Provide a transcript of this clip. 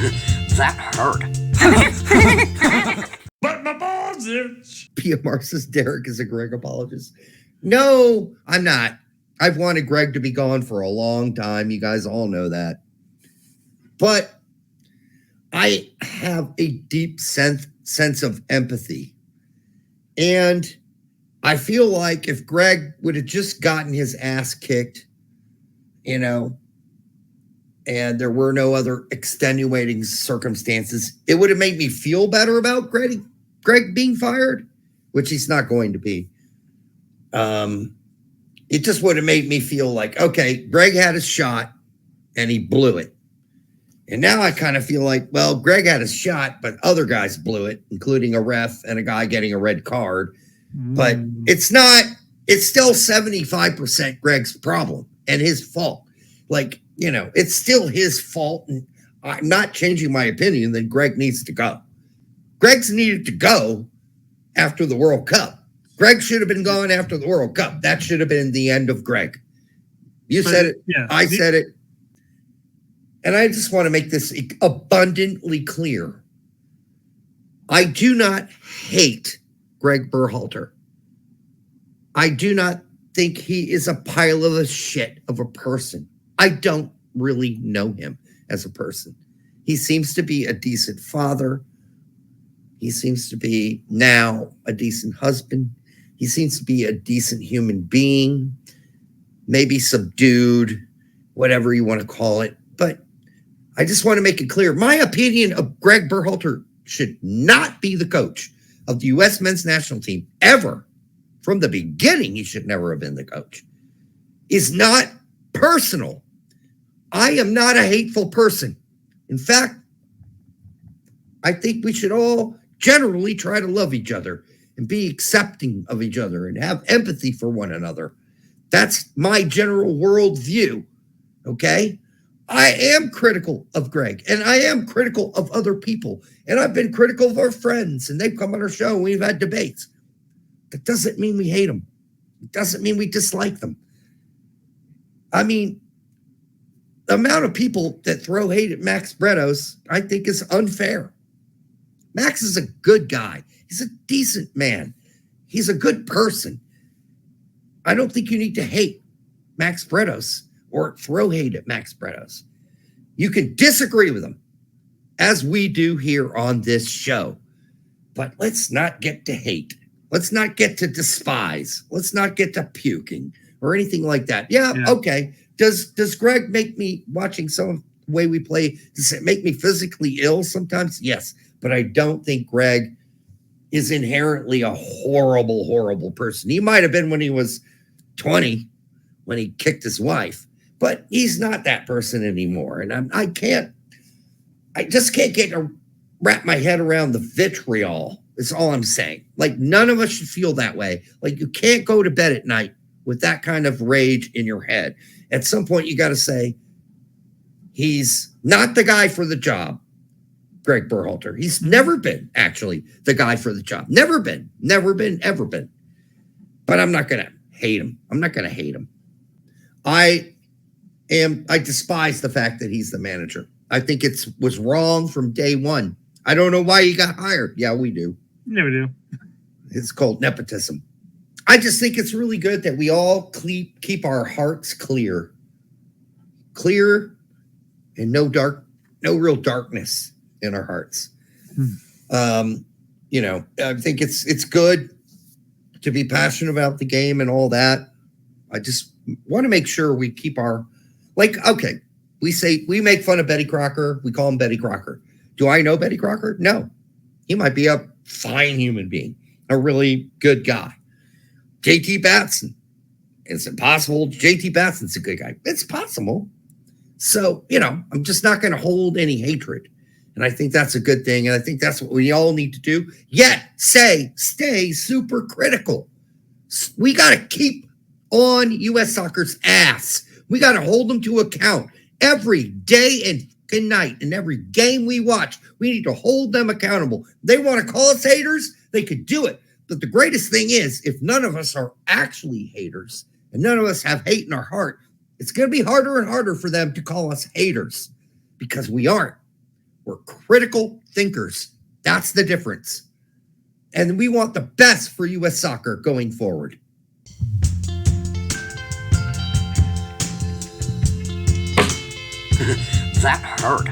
That hurt. But my balls itch. PMR says Derek is a Gregg apologist. No, I'm not. I've wanted Gregg to be gone for a long time. You guys all know that. But I have a deep sense of empathy. And I feel like if Gregg would have just gotten his ass kicked, you know, and there were no other extenuating circumstances, it would have made me feel better about Gregg being fired, which he's not going to be. It just would have made me feel like, okay, Gregg had his shot and he blew it. And now I kind of feel like, well, Gregg had his shot, but other guys blew it, including a ref and a guy getting a red card. But it's still 75% Gregg's problem and his fault. Like, you know, it's still his fault. And I'm not changing my opinion that Gregg needs to go. Gregg's needed to go after the World Cup. Gregg should have been gone after the World Cup. That should have been the end of Gregg. You said it. Yeah. I said it. And I just want to make this abundantly clear. I do not hate Gregg Berhalter. I do not think he is a pile of shit of a person. I don't really know him as a person. He seems to be a decent father. He seems to be now a decent husband. He seems to be a decent human being, maybe subdued, whatever you want to call it. But I just want to make it clear. My opinion of Gregg Berhalter should not be the coach of the U.S. men's national team ever. From the beginning, he should never have been the coach. Is not personal. I am not a hateful person. In fact, I think we should all generally try to love each other and be accepting of each other and have empathy for one another. That's my general worldview, okay? I am critical of Gregg, and I am critical of other people, and I've been critical of our friends, and they've come on our show, and we've had debates. That doesn't mean we hate them. It doesn't mean we dislike them. I mean, the amount of people that throw hate at Max Bretos, I think, is unfair. Max is a good guy. He's a decent man. He's a good person. I don't think you need to hate Max Bretos or throw hate at Max Bretos. You can disagree with him, as we do here on this show. But let's not get to hate. Let's not get to despise. Let's not get to puking or anything like that. Yeah. Okay. Does Gregg make me, watching some of the way we play, does it make me physically ill sometimes? Yes. But I don't think Gregg is inherently a horrible, horrible person. He might have been when he was 20, when he kicked his wife, but he's not that person anymore. And I just can't get to wrap my head around the vitriol. That's all I'm saying. Like, none of us should feel that way. Like, you can't go to bed at night with that kind of rage in your head. At some point, you got to say, he's not the guy for the job. Gregg Berhalter. He's never been actually the guy for the job. Never been, ever been. But I'm not going to hate him. I'm not going to hate him. I despise the fact that he's the manager. I think it was wrong from day one. I don't know why he got hired. Yeah, we do. Yeah, we do. It's called nepotism. I just think it's really good that we all keep our hearts clear. Clear and no real darkness in our hearts. You know, I think it's good to be passionate about the game and all that. I just want to make sure we keep our, like, okay, we make fun of Betty Crocker. We call him Betty Crocker. Do I know Betty Crocker? No. He might be a fine human being, a really good guy. JT Batson. Is it possible? JT Batson's a good guy. It's possible. So, you know, I'm just not going to hold any hatred. And I think that's a good thing. And I think that's what we all need to do. Yet, stay super critical. We got to keep on U.S. soccer's ass. We got to hold them to account every day and night. And every game we watch, we need to hold them accountable. They want to call us haters, they could do it. But the greatest thing is, if none of us are actually haters and none of us have hate in our heart, it's going to be harder and harder for them to call us haters because we aren't. We're critical thinkers. That's the difference. And we want the best for U.S. soccer going forward. That hurt.